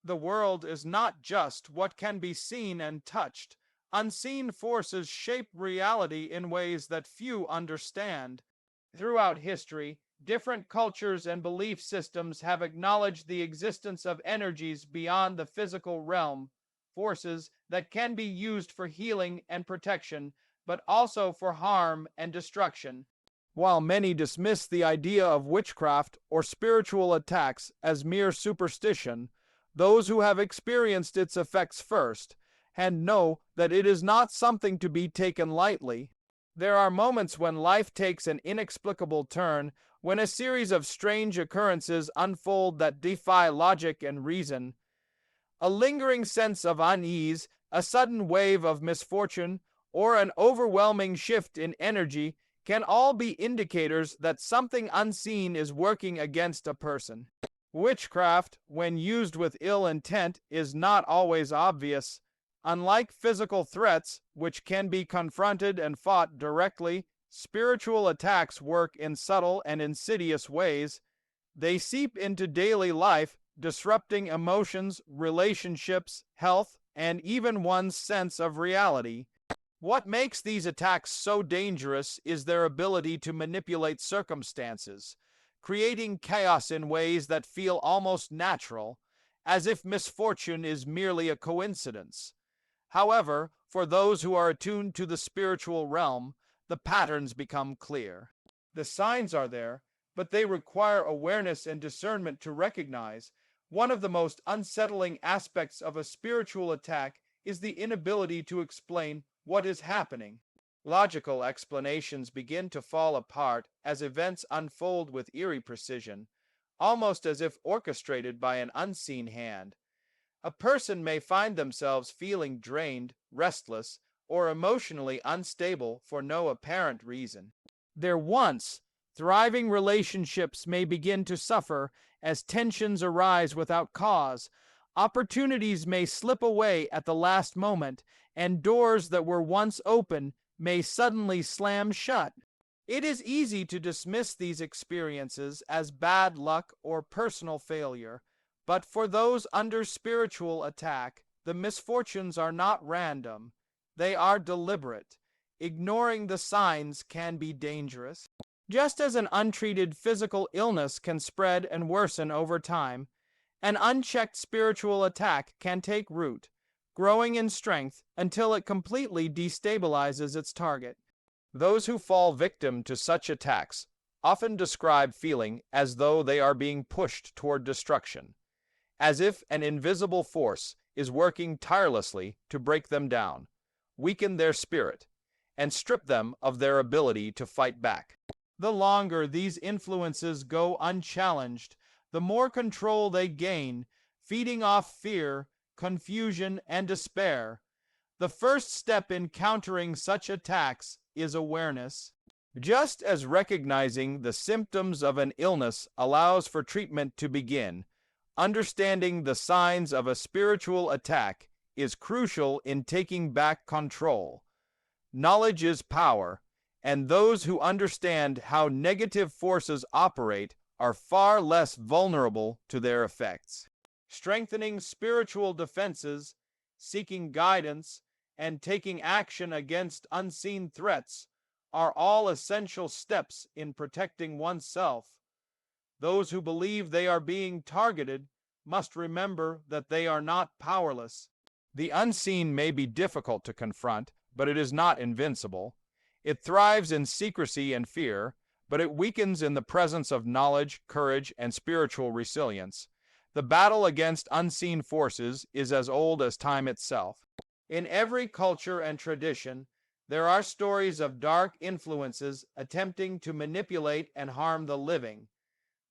The world is not just what can be seen and touched. Unseen forces shape reality in ways that few understand. Throughout history, different cultures and belief systems have acknowledged the existence of energies beyond the physical realm, forces that can be used for healing and protection, but also for harm and destruction. While many dismiss the idea of witchcraft or spiritual attacks as mere superstition, those who have experienced its effects first and know that it is not something to be taken lightly. There are moments when life takes an inexplicable turn, when a series of strange occurrences unfold that defy logic and reason. A lingering sense of unease, a sudden wave of misfortune, or an overwhelming shift in energy can all be indicators that something unseen is working against a person. Witchcraft, when used with ill intent, is not always obvious. Unlike physical threats, which can be confronted and fought directly, spiritual attacks work in subtle and insidious ways. They seep into daily life, disrupting emotions, relationships, health, and even one's sense of reality. What makes these attacks so dangerous is their ability to manipulate circumstances, creating chaos in ways that feel almost natural, as if misfortune is merely a coincidence. However, for those who are attuned to the spiritual realm, the patterns become clear. The signs are there, but they require awareness and discernment to recognize. One of the most unsettling aspects of a spiritual attack is the inability to explain what is happening. Logical explanations begin to fall apart as events unfold with eerie precision, almost as if orchestrated by an unseen hand. A person may find themselves feeling drained, restless, or emotionally unstable for no apparent reason. Their once thriving relationships may begin to suffer as tensions arise without cause. Opportunities may slip away at the last moment, and doors that were once open may suddenly slam shut. It is easy to dismiss these experiences as bad luck or personal failure, but for those under spiritual attack, the misfortunes are not random. They are deliberate. Ignoring the signs can be dangerous. Just as an untreated physical illness can spread and worsen over time, an unchecked spiritual attack can take root, growing in strength until it completely destabilizes its target. Those who fall victim to such attacks often describe feeling as though they are being pushed toward destruction, as if an invisible force is working tirelessly to break them down, weaken their spirit, and strip them of their ability to fight back. The longer these influences go unchallenged, the more control they gain, feeding off fear, confusion, and despair. The first step in countering such attacks is awareness. Just as recognizing the symptoms of an illness allows for treatment to begin, understanding the signs of a spiritual attack is crucial in taking back control. Knowledge is power, and those who understand how negative forces operate are far less vulnerable to their effects. Strengthening spiritual defenses, seeking guidance, and taking action against unseen threats are all essential steps in protecting oneself. Those who believe they are being targeted must remember that they are not powerless. The unseen may be difficult to confront, but it is not invincible. It thrives in secrecy and fear, but it weakens in the presence of knowledge, courage, and spiritual resilience. The battle against unseen forces is as old as time itself. In every culture and tradition, there are stories of dark influences attempting to manipulate and harm the living.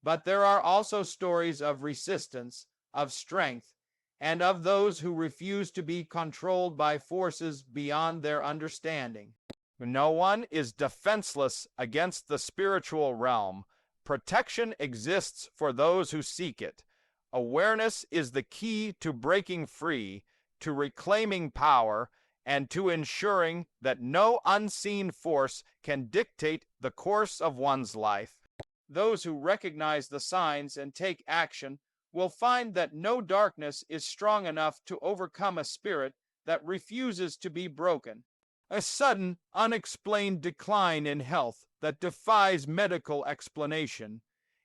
But there are also stories of resistance, of strength, and of those who refuse to be controlled by forces beyond their understanding. No one is defenseless against the spiritual realm. Protection exists for those who seek it. Awareness is the key to breaking free, to reclaiming power, and to ensuring that no unseen force can dictate the course of one's life. Those who recognize the signs and take action will find that no darkness is strong enough to overcome a spirit that refuses to be broken. A sudden, unexplained decline in health that defies medical explanation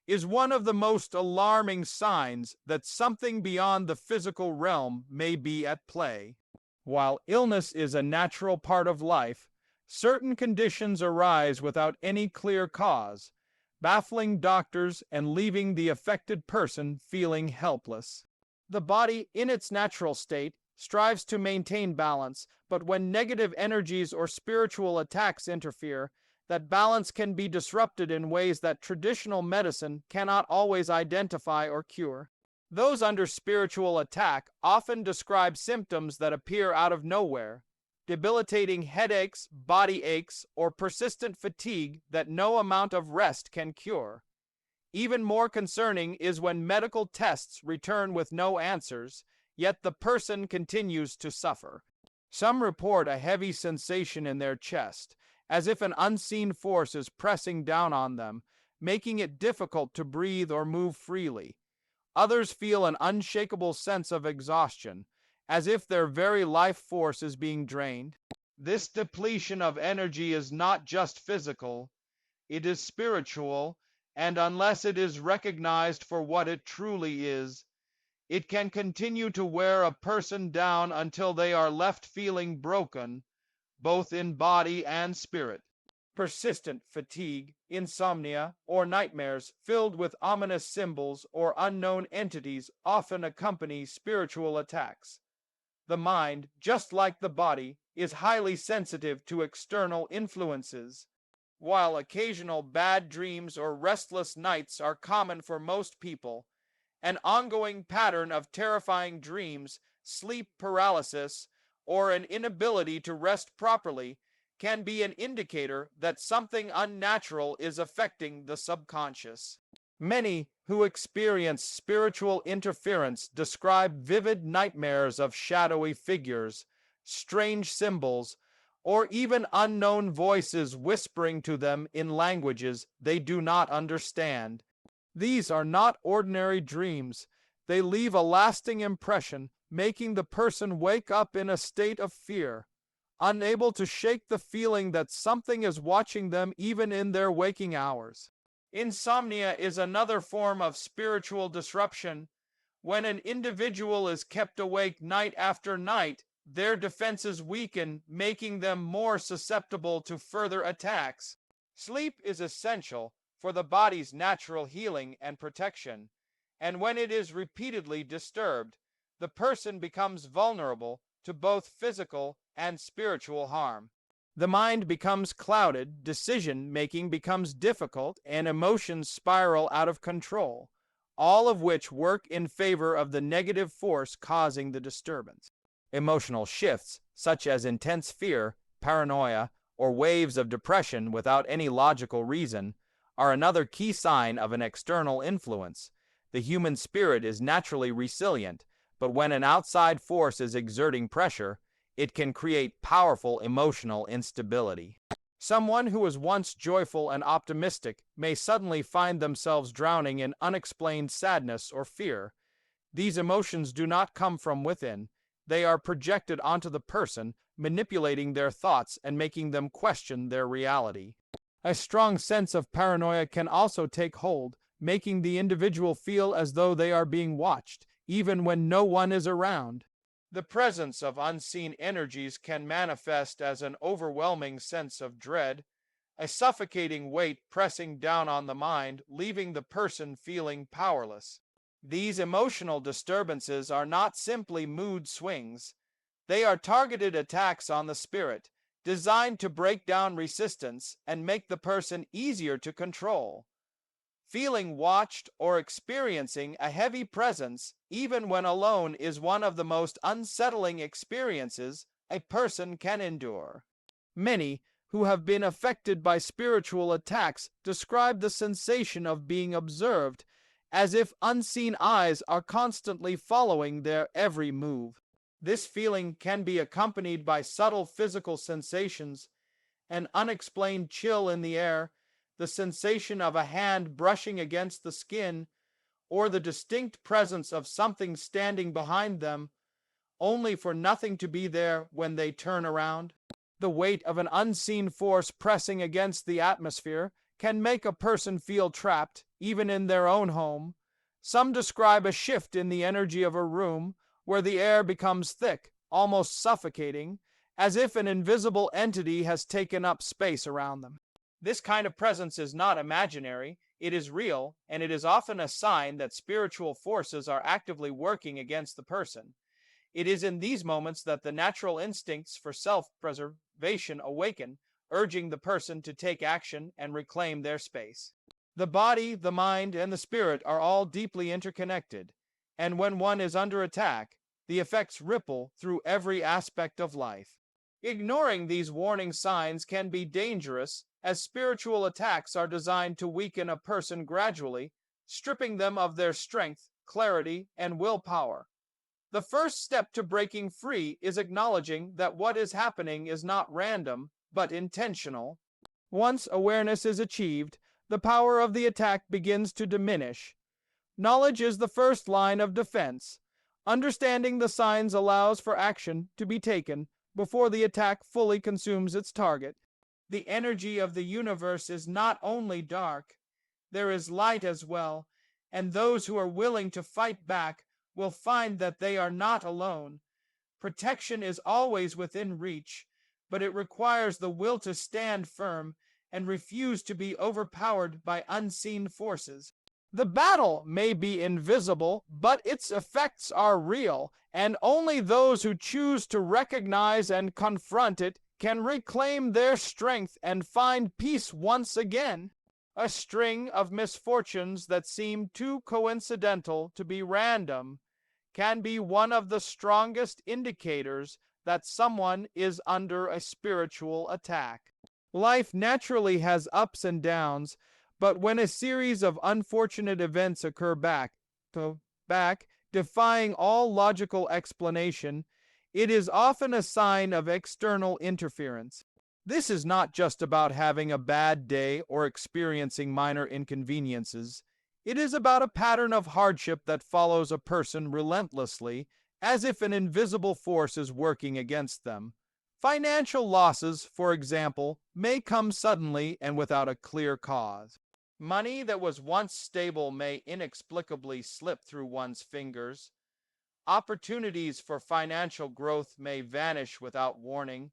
is one of the most alarming signs that something beyond the physical realm may be at play. While illness is a natural part of life, certain conditions arise without any clear cause, baffling doctors and leaving the affected person feeling helpless. The body, in its natural state, strives to maintain balance, but when negative energies or spiritual attacks interfere, that balance can be disrupted in ways that traditional medicine cannot always identify or cure. Those under spiritual attack often describe symptoms that appear out of nowhere, debilitating headaches, body aches, or persistent fatigue that no amount of rest can cure. Even more concerning is when medical tests return with no answers, yet the person continues to suffer. Some report a heavy sensation in their chest, as if an unseen force is pressing down on them, making it difficult to breathe or move freely. Others feel an unshakable sense of exhaustion, as if their very life force is being drained. This depletion of energy is not just physical, it is spiritual, and unless it is recognized for what it truly is, it can continue to wear a person down until they are left feeling broken, both in body and spirit. Persistent fatigue, insomnia, or nightmares filled with ominous symbols or unknown entities often accompany spiritual attacks. The mind, just like the body, is highly sensitive to external influences. While occasional bad dreams or restless nights are common for most people, an ongoing pattern of terrifying dreams, sleep paralysis, or an inability to rest properly can be an indicator that something unnatural is affecting the subconscious. Many who experience spiritual interference describe vivid nightmares of shadowy figures, strange symbols, or even unknown voices whispering to them in languages they do not understand. These are not ordinary dreams. They leave a lasting impression, making the person wake up in a state of fear, unable to shake the feeling that something is watching them even in their waking hours. Insomnia is another form of spiritual disruption. When an individual is kept awake night after night, their defenses weaken, making them more susceptible to further attacks. Sleep is essential for the body's natural healing and protection, and when it is repeatedly disturbed, the person becomes vulnerable to both physical and spiritual harm. The mind becomes clouded, decision-making becomes difficult, and emotions spiral out of control, all of which work in favor of the negative force causing the disturbance. Emotional shifts, such as intense fear, paranoia, or waves of depression without any logical reason, are another key sign of an external influence. The human spirit is naturally resilient, but when an outside force is exerting pressure, it can create powerful emotional instability. Someone who was once joyful and optimistic may suddenly find themselves drowning in unexplained sadness or fear. These emotions do not come from within. They are projected onto the person, manipulating their thoughts and making them question their reality. A strong sense of paranoia can also take hold, making the individual feel as though they are being watched, even when no one is around. The presence of unseen energies can manifest as an overwhelming sense of dread, a suffocating weight pressing down on the mind, leaving the person feeling powerless. These emotional disturbances are not simply mood swings. They are targeted attacks on the spirit, designed to break down resistance and make the person easier to control. Feeling watched or experiencing a heavy presence, even when alone, is one of the most unsettling experiences a person can endure. Many who have been affected by spiritual attacks describe the sensation of being observed, as if unseen eyes are constantly following their every move. This feeling can be accompanied by subtle physical sensations, an unexplained chill in the air, the sensation of a hand brushing against the skin, or the distinct presence of something standing behind them, only for nothing to be there when they turn around. The weight of an unseen force pressing against the atmosphere can make a person feel trapped, even in their own home. Some describe a shift in the energy of a room where the air becomes thick, almost suffocating, as if an invisible entity has taken up space around them. This kind of presence is not imaginary, it is real, and it is often a sign that spiritual forces are actively working against the person. It is in these moments that the natural instincts for self-preservation awaken, urging the person to take action and reclaim their space. The body, the mind, and the spirit are all deeply interconnected, and when one is under attack, the effects ripple through every aspect of life. Ignoring these warning signs can be dangerous, as spiritual attacks are designed to weaken a person gradually, stripping them of their strength, clarity, and willpower. The first step to breaking free is acknowledging that what is happening is not random, but intentional. Once awareness is achieved, the power of the attack begins to diminish. Knowledge is the first line of defense. Understanding the signs allows for action to be taken before the attack fully consumes its target. The energy of the universe is not only dark, there is light as well, and those who are willing to fight back will find that they are not alone. Protection is always within reach, but it requires the will to stand firm and refuse to be overpowered by unseen forces. The battle may be invisible, but its effects are real, and only those who choose to recognize and confront it can reclaim their strength and find peace once again. A string of misfortunes that seem too coincidental to be random can be one of the strongest indicators that someone is under a spiritual attack. Life naturally has ups and downs, but when a series of unfortunate events occur back, defying all logical explanation, it is often a sign of external interference. This is not just about having a bad day or experiencing minor inconveniences. It is about a pattern of hardship that follows a person relentlessly, as if an invisible force is working against them. Financial losses, for example, may come suddenly and without a clear cause. Money that was once stable may inexplicably slip through one's fingers. Opportunities for financial growth may vanish without warning,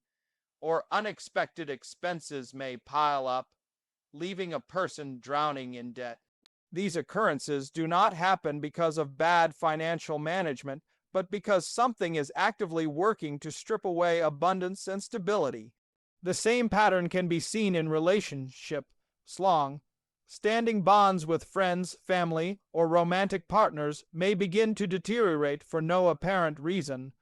or unexpected expenses may pile up, leaving a person drowning in debt. These occurrences do not happen because of bad financial management, but because something is actively working to strip away abundance and stability. The same pattern can be seen in relationship, standing bonds with friends, family, or romantic partners may begin to deteriorate for no apparent reason.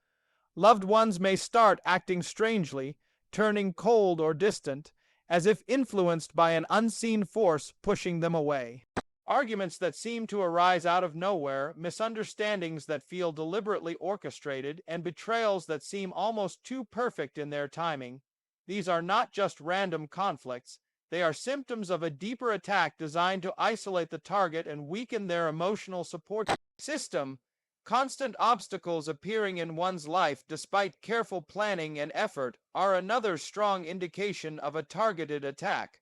Loved ones may start acting strangely, turning cold or distant, as if influenced by an unseen force pushing them away. Arguments that seem to arise out of nowhere, misunderstandings that feel deliberately orchestrated, and betrayals that seem almost too perfect in their timing. These are not just random conflicts. They are symptoms of a deeper attack designed to isolate the target and weaken their emotional support system. Constant obstacles appearing in one's life despite careful planning and effort are another strong indication of a targeted attack.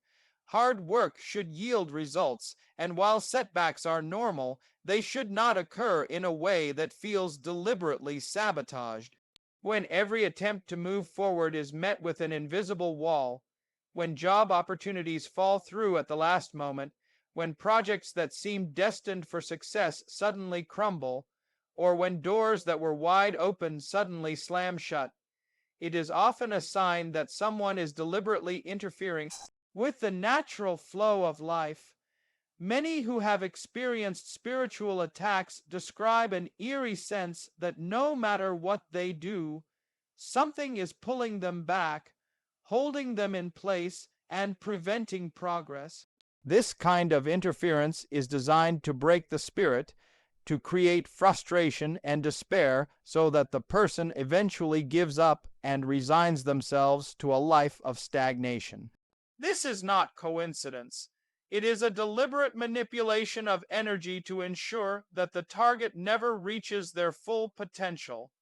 Hard work should yield results, and while setbacks are normal, they should not occur in a way that feels deliberately sabotaged. When every attempt to move forward is met with an invisible wall, when job opportunities fall through at the last moment, when projects that seem destined for success suddenly crumble, or when doors that were wide open suddenly slam shut, it is often a sign that someone is deliberately interfering with the natural flow of life. Many who have experienced spiritual attacks describe an eerie sense that no matter what they do, something is pulling them back, holding them in place, and preventing progress. This kind of interference is designed to break the spirit, to create frustration and despair so that the person eventually gives up and resigns themselves to a life of stagnation. This is not coincidence. It is a deliberate manipulation of energy to ensure that the target never reaches their full potential.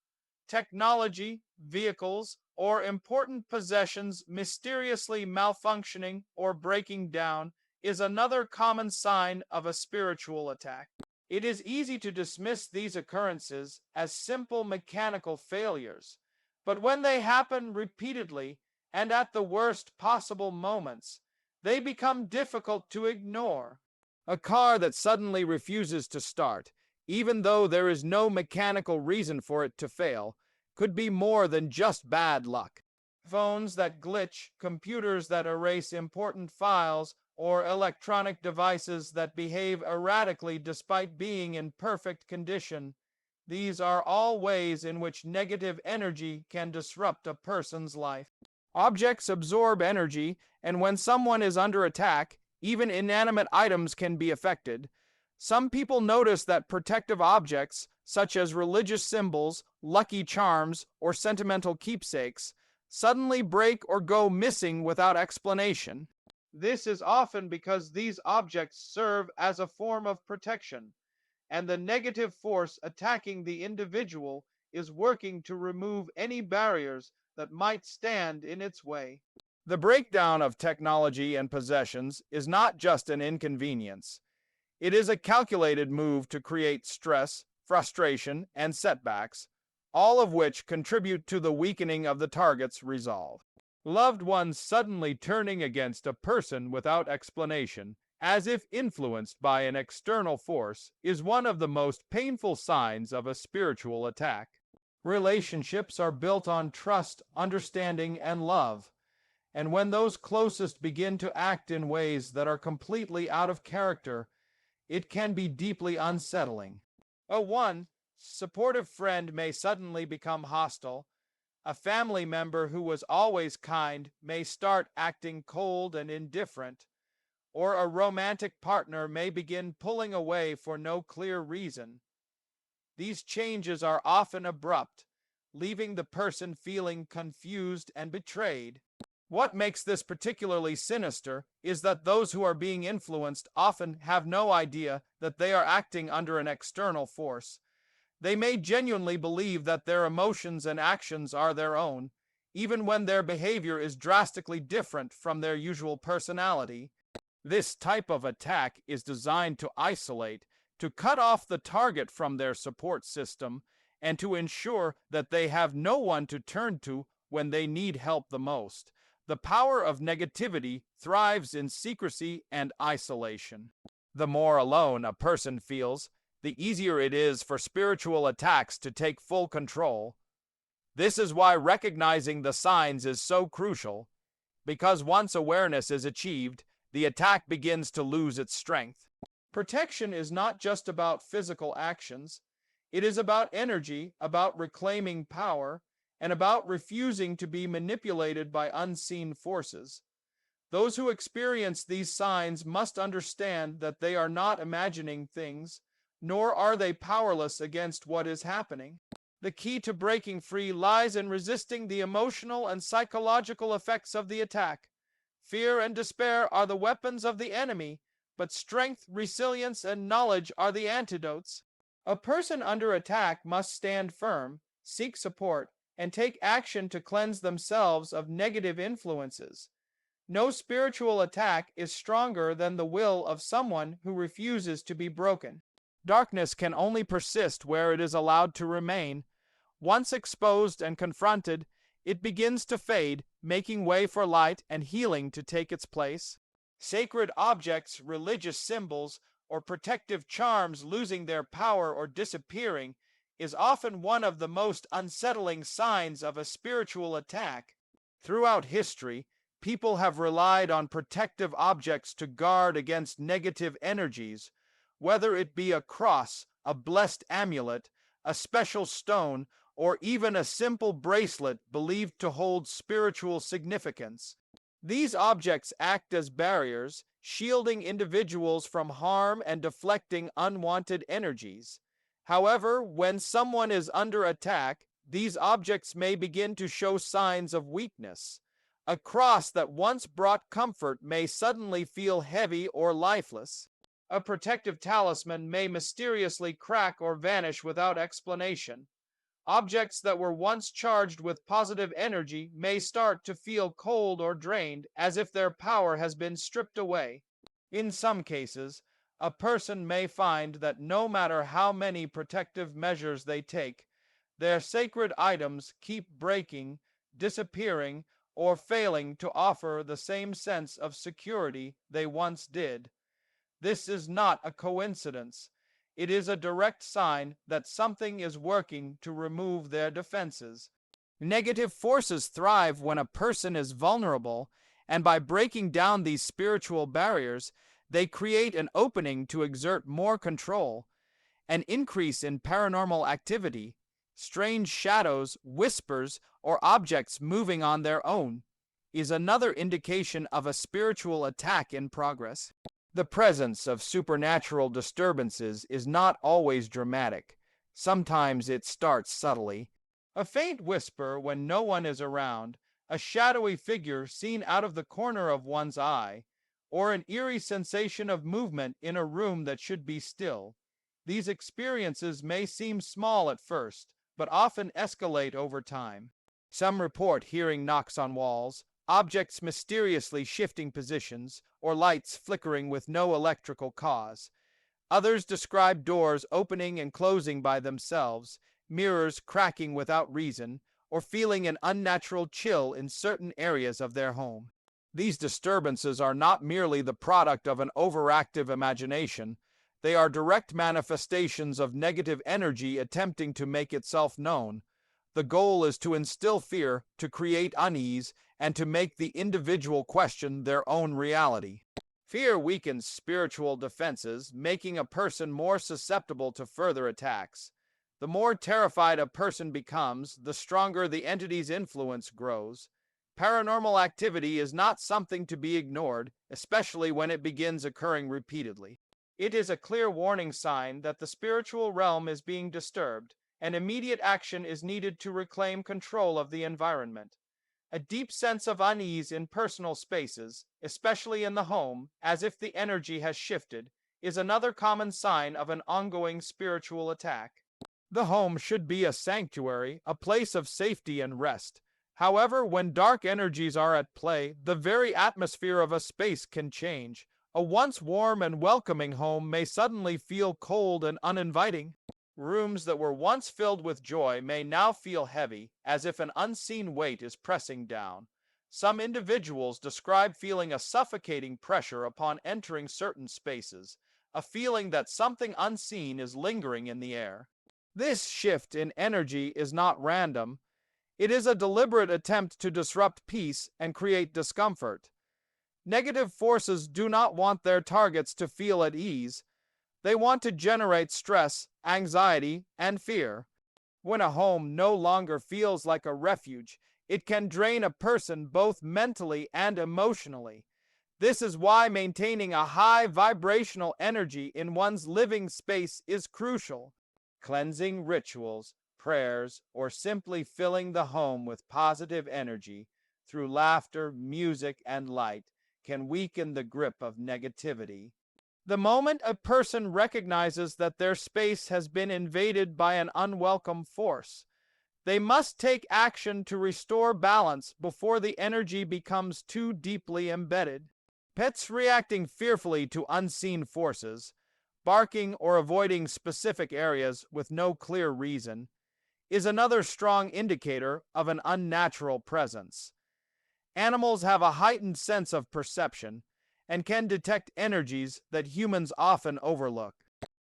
Technology, vehicles, or important possessions mysteriously malfunctioning or breaking down is another common sign of a spiritual attack. It is easy to dismiss these occurrences as simple mechanical failures, but when they happen repeatedly and at the worst possible moments, they become difficult to ignore. A car that suddenly refuses to start, even though there is no mechanical reason for it to fail, could be more than just bad luck. Phones that glitch, computers that erase important files, or electronic devices that behave erratically despite being in perfect condition. These are all ways in which negative energy can disrupt a person's life. Objects absorb energy, and when someone is under attack, even inanimate items can be affected. Some people notice that protective objects, such as religious symbols, lucky charms, or sentimental keepsakes, suddenly break or go missing without explanation. This is often because these objects serve as a form of protection, and the negative force attacking the individual is working to remove any barriers that might stand in its way. The breakdown of technology and possessions is not just an inconvenience. It is a calculated move to create stress, frustration, and setbacks, all of which contribute to the weakening of the target's resolve. Loved ones suddenly turning against a person without explanation, as if influenced by an external force, is one of the most painful signs of a spiritual attack. Relationships are built on trust, understanding, and love, and when those closest begin to act in ways that are completely out of character, it can be deeply unsettling. A supportive friend may suddenly become hostile. A family member who was always kind may start acting cold and indifferent, or a romantic partner may begin pulling away for no clear reason. These changes are often abrupt, leaving the person feeling confused and betrayed. What makes this particularly sinister is that those who are being influenced often have no idea that they are acting under an external force. They may genuinely believe that their emotions and actions are their own, even when their behavior is drastically different from their usual personality. This type of attack is designed to isolate, to cut off the target from their support system, and to ensure that they have no one to turn to when they need help the most. The power of negativity thrives in secrecy and isolation. The more alone a person feels, the easier it is for spiritual attacks to take full control. This is why recognizing the signs is so crucial, because once awareness is achieved, the attack begins to lose its strength. Protection is not just about physical actions. It is about energy, about reclaiming power, and about refusing to be manipulated by unseen forces. Those who experience these signs must understand that they are not imagining things, nor are they powerless against what is happening. The key to breaking free lies in resisting the emotional and psychological effects of the attack. Fear and despair are the weapons of the enemy, but strength, resilience, and knowledge are the antidotes. A person under attack must stand firm, seek support, and take action to cleanse themselves of negative influences. No spiritual attack is stronger than the will of someone who refuses to be broken. Darkness can only persist where it is allowed to remain. Once exposed and confronted, it begins to fade, making way for light and healing to take its place. Sacred objects, religious symbols, or protective charms losing their power or disappearing is often one of the most unsettling signs of a spiritual attack. Throughout history, people have relied on protective objects to guard against negative energies, whether it be a cross, a blessed amulet, a special stone, or even a simple bracelet believed to hold spiritual significance. These objects act as barriers, shielding individuals from harm and deflecting unwanted energies. However, when someone is under attack, these objects may begin to show signs of weakness. A cross that once brought comfort may suddenly feel heavy or lifeless. A protective talisman may mysteriously crack or vanish without explanation. Objects that were once charged with positive energy may start to feel cold or drained, as if their power has been stripped away. In some cases, a person may find that no matter how many protective measures they take, their sacred items keep breaking, disappearing, or failing to offer the same sense of security they once did. This is not a coincidence. It is a direct sign that something is working to remove their defenses. Negative forces thrive when a person is vulnerable, and by breaking down these spiritual barriers, they create an opening to exert more control. An increase in paranormal activity, strange shadows, whispers, or objects moving on their own, is another indication of a spiritual attack in progress. The presence of supernatural disturbances is not always dramatic. Sometimes it starts subtly. A faint whisper when no one is around, a shadowy figure seen out of the corner of one's eye, or an eerie sensation of movement in a room that should be still. These experiences may seem small at first, but often escalate over time. Some report hearing knocks on walls, objects mysteriously shifting positions, or lights flickering with no electrical cause. Others describe doors opening and closing by themselves, mirrors cracking without reason, or feeling an unnatural chill in certain areas of their home. These disturbances are not merely the product of an overactive imagination. They are direct manifestations of negative energy attempting to make itself known. The goal is to instill fear, to create unease, and to make the individual question their own reality. Fear weakens spiritual defenses, making a person more susceptible to further attacks. The more terrified a person becomes, the stronger the entity's influence grows. Paranormal activity is not something to be ignored, especially when it begins occurring repeatedly. It is a clear warning sign that the spiritual realm is being disturbed, and immediate action is needed to reclaim control of the environment. A deep sense of unease in personal spaces, especially in the home, as if the energy has shifted, is another common sign of an ongoing spiritual attack. The home should be a sanctuary, a place of safety and rest. However, when dark energies are at play, the very atmosphere of a space can change. A once warm and welcoming home may suddenly feel cold and uninviting. Rooms that were once filled with joy may now feel heavy, as if an unseen weight is pressing down. Some individuals describe feeling a suffocating pressure upon entering certain spaces, a feeling that something unseen is lingering in the air. This shift in energy is not random. It is a deliberate attempt to disrupt peace and create discomfort. Negative forces do not want their targets to feel at ease. They want to generate stress, anxiety, and fear. When a home no longer feels like a refuge, it can drain a person both mentally and emotionally. This is why maintaining a high vibrational energy in one's living space is crucial. Cleansing rituals, prayers, or simply filling the home with positive energy through laughter, music, and light can weaken the grip of negativity. The moment a person recognizes that their space has been invaded by an unwelcome force, they must take action to restore balance before the energy becomes too deeply embedded. Pets reacting fearfully to unseen forces, barking or avoiding specific areas with no clear reason, is another strong indicator of an unnatural presence. Animals have a heightened sense of perception and can detect energies that humans often overlook.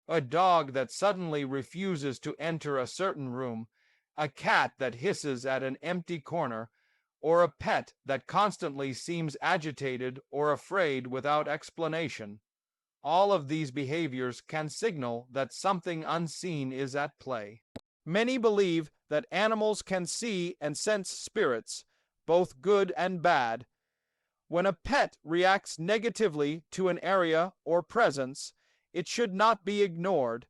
A dog that suddenly refuses to enter a certain room, a cat that hisses at an empty corner, or a pet that constantly seems agitated or afraid without explanation. All of these behaviors can signal that something unseen is at play. Many believe that animals can see and sense spirits, both good and bad. When a pet reacts negatively to an area or presence, it should not be ignored.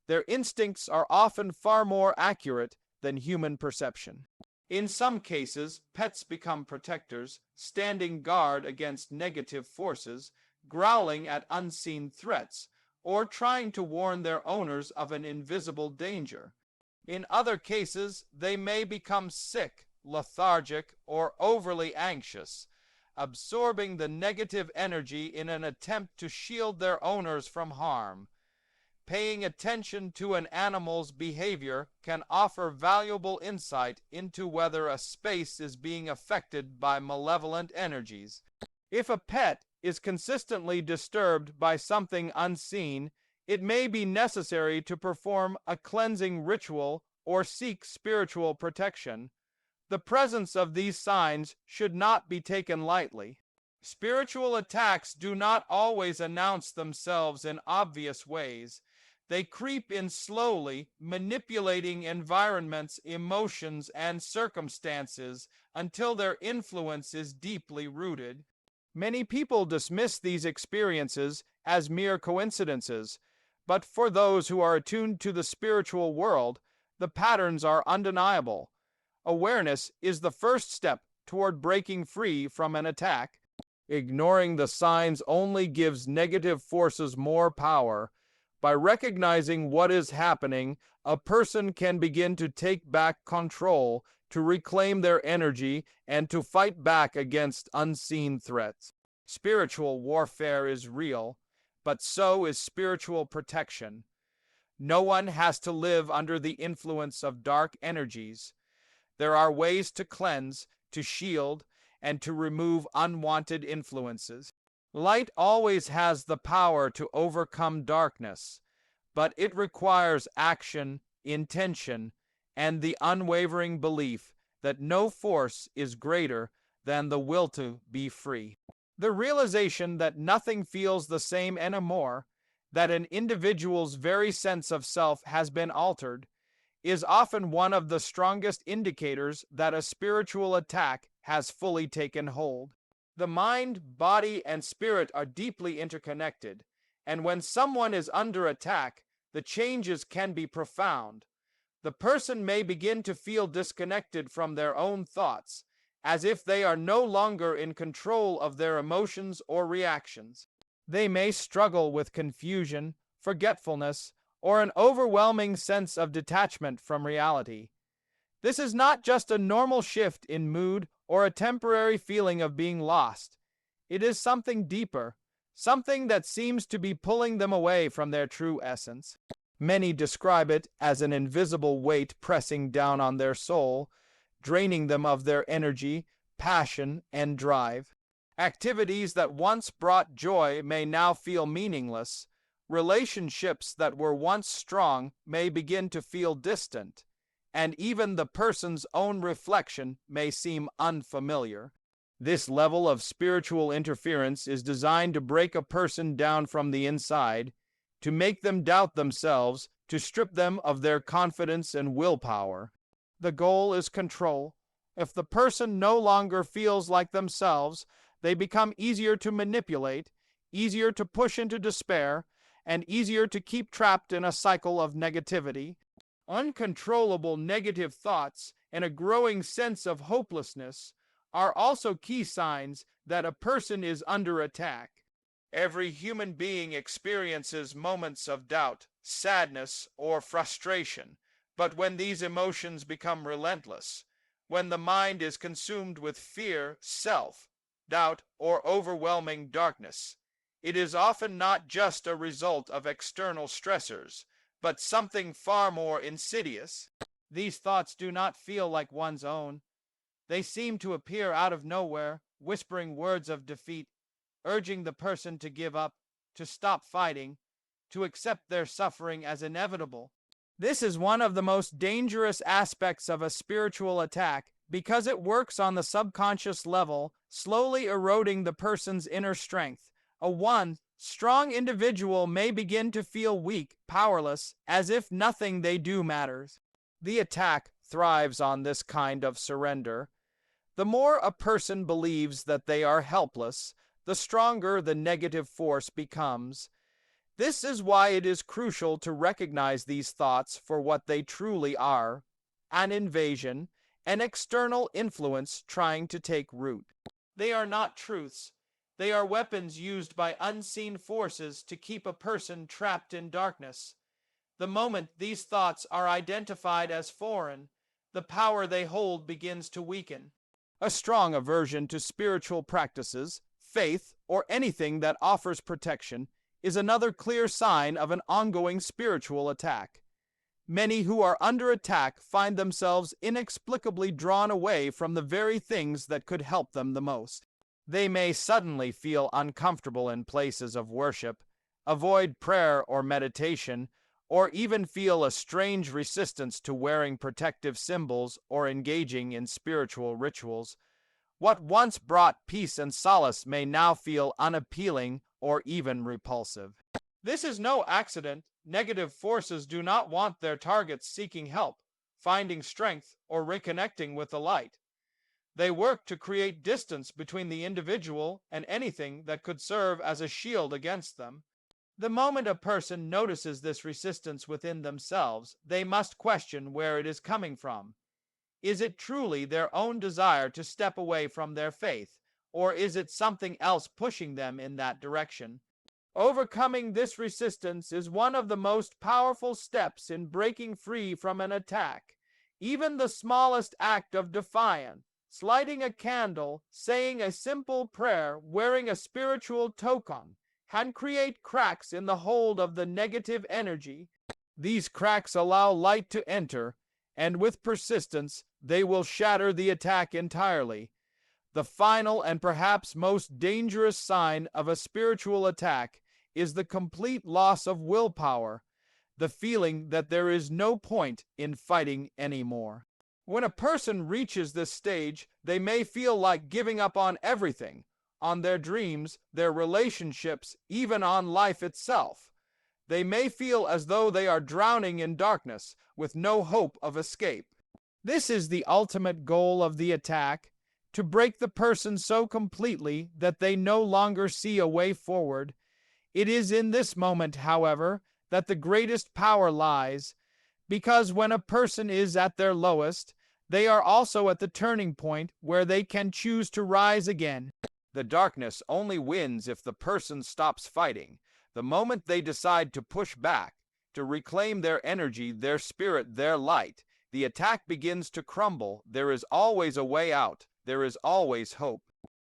Their instincts are often far more accurate than human perception. In some cases, pets become protectors, standing guard against negative forces, growling at unseen threats, or trying to warn their owners of an invisible danger. In other cases, they may become sick, lethargic, or overly anxious, absorbing the negative energy in an attempt to shield their owners from harm. Paying attention to an animal's behavior can offer valuable insight into whether a space is being affected by malevolent energies. If a pet is consistently disturbed by something unseen, it may be necessary to perform a cleansing ritual or seek spiritual protection. The presence of these signs should not be taken lightly. Spiritual attacks do not always announce themselves in obvious ways. They creep in slowly, manipulating environments, emotions, and circumstances until their influence is deeply rooted. Many people dismiss these experiences as mere coincidences, but for those who are attuned to the spiritual world, the patterns are undeniable. Awareness is the first step toward breaking free from an attack. Ignoring the signs only gives negative forces more power. By recognizing what is happening, a person can begin to take back control, to reclaim their energy, and to fight back against unseen threats. Spiritual warfare is real, but so is spiritual protection. No one has to live under the influence of dark energies. There are ways to cleanse, to shield, and to remove unwanted influences. Light always has the power to overcome darkness, but it requires action, intention, and the unwavering belief that no force is greater than the will to be free. The realization that nothing feels the same anymore, that an individual's very sense of self has been altered, is often one of the strongest indicators that a spiritual attack has fully taken hold. The mind, body, and spirit are deeply interconnected, and when someone is under attack, the changes can be profound. The person may begin to feel disconnected from their own thoughts, as if they are no longer in control of their emotions or reactions. They may struggle with confusion, forgetfulness, or an overwhelming sense of detachment from reality. This is not just a normal shift in mood or a temporary feeling of being lost. It is something deeper, something that seems to be pulling them away from their true essence. Many describe it as an invisible weight pressing down on their soul, draining them of their energy, passion, and drive. Activities that once brought joy may now feel meaningless. Relationships that were once strong may begin to feel distant, and even the person's own reflection may seem unfamiliar. This level of spiritual interference is designed to break a person down from the inside, to make them doubt themselves, to strip them of their confidence and willpower. The goal is control. If the person no longer feels like themselves, they become easier to manipulate, easier to push into despair, and easier to keep trapped in a cycle of negativity. Uncontrollable negative thoughts and a growing sense of hopelessness are also key signs that a person is under attack. Every human being experiences moments of doubt, sadness, or frustration, but when these emotions become relentless, when the mind is consumed with fear, self-doubt, or overwhelming darkness, it is often not just a result of external stressors, but something far more insidious. These thoughts do not feel like one's own. They seem to appear out of nowhere, whispering words of defeat, urging the person to give up, to stop fighting, to accept their suffering as inevitable. This is one of the most dangerous aspects of a spiritual attack because it works on the subconscious level, slowly eroding the person's inner strength. A strong individual may begin to feel weak, powerless, as if nothing they do matters. The attack thrives on this kind of surrender. The more a person believes that they are helpless, the stronger the negative force becomes. This is why it is crucial to recognize these thoughts for what they truly are: an invasion, an external influence trying to take root. They are not truths. They are weapons used by unseen forces to keep a person trapped in darkness. The moment these thoughts are identified as foreign, the power they hold begins to weaken. A strong aversion to spiritual practices, faith, or anything that offers protection is another clear sign of an ongoing spiritual attack. Many who are under attack find themselves inexplicably drawn away from the very things that could help them the most. They may suddenly feel uncomfortable in places of worship, avoid prayer or meditation, or even feel a strange resistance to wearing protective symbols or engaging in spiritual rituals. What once brought peace and solace may now feel unappealing or even repulsive. This is no accident. Negative forces do not want their targets seeking help, finding strength, or reconnecting with the light. They work to create distance between the individual and anything that could serve as a shield against them. The moment a person notices this resistance within themselves, they must question where it is coming from. Is it truly their own desire to step away from their faith, or is it something else pushing them in that direction? Overcoming this resistance is one of the most powerful steps in breaking free from an attack. Even the smallest act of defiance, lighting a candle, saying a simple prayer, wearing a spiritual token, can create cracks in the hold of the negative energy. These cracks allow light to enter, and with persistence, they will shatter the attack entirely. The final and perhaps most dangerous sign of a spiritual attack is the complete loss of willpower, the feeling that there is no point in fighting anymore. When a person reaches this stage, they may feel like giving up on everything, on their dreams, their relationships, even on life itself. They may feel as though they are drowning in darkness, with no hope of escape. This is the ultimate goal of the attack, to break the person so completely that they no longer see a way forward. It is in this moment, however, that the greatest power lies, because when a person is at their lowest, they are also at the turning point where they can choose to rise again. The darkness only wins if the person stops fighting. The moment they decide to push back, to reclaim their energy, their spirit, their light, the attack begins to crumble. There is always a way out. There is always hope.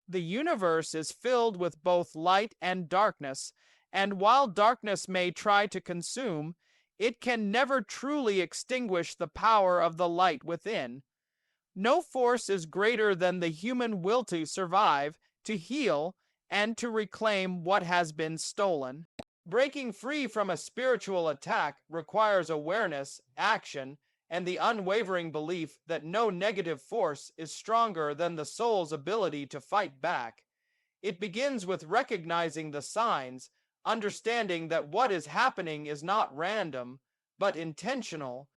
The universe is filled with both light and darkness, and while darkness may try to consume, it can never truly extinguish the power of the light within. No force is greater than the human will to survive, to heal, and to reclaim what has been stolen. Breaking free from a spiritual attack requires awareness, action, and the unwavering belief that no negative force is stronger than the soul's ability to fight back. It begins with recognizing the signs, understanding that what is happening is not random, but intentional.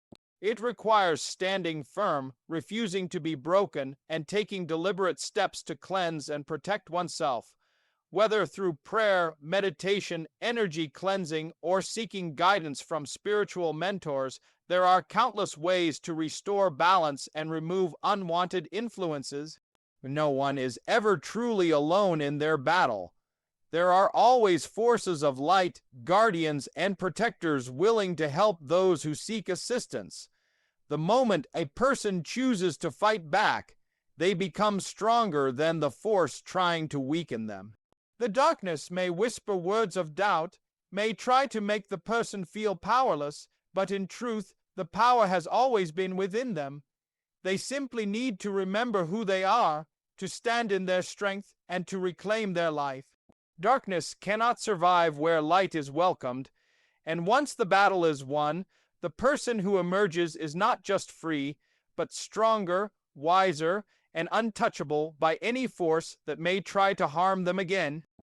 It requires standing firm, refusing to be broken, and taking deliberate steps to cleanse and protect oneself. Whether through prayer, meditation, energy cleansing, or seeking guidance from spiritual mentors, there are countless ways to restore balance and remove unwanted influences. No one is ever truly alone in their battle. There are always forces of light, guardians, and protectors willing to help those who seek assistance. The moment a person chooses to fight back, they become stronger than the force trying to weaken them. The darkness may whisper words of doubt, may try to make the person feel powerless, but in truth, the power has always been within them. They simply need to remember who they are, to stand in their strength, and to reclaim their life. Darkness cannot survive where light is welcomed, and once the battle is won, the person who emerges is not just free, but stronger, wiser, and untouchable by any force that may try to harm them again.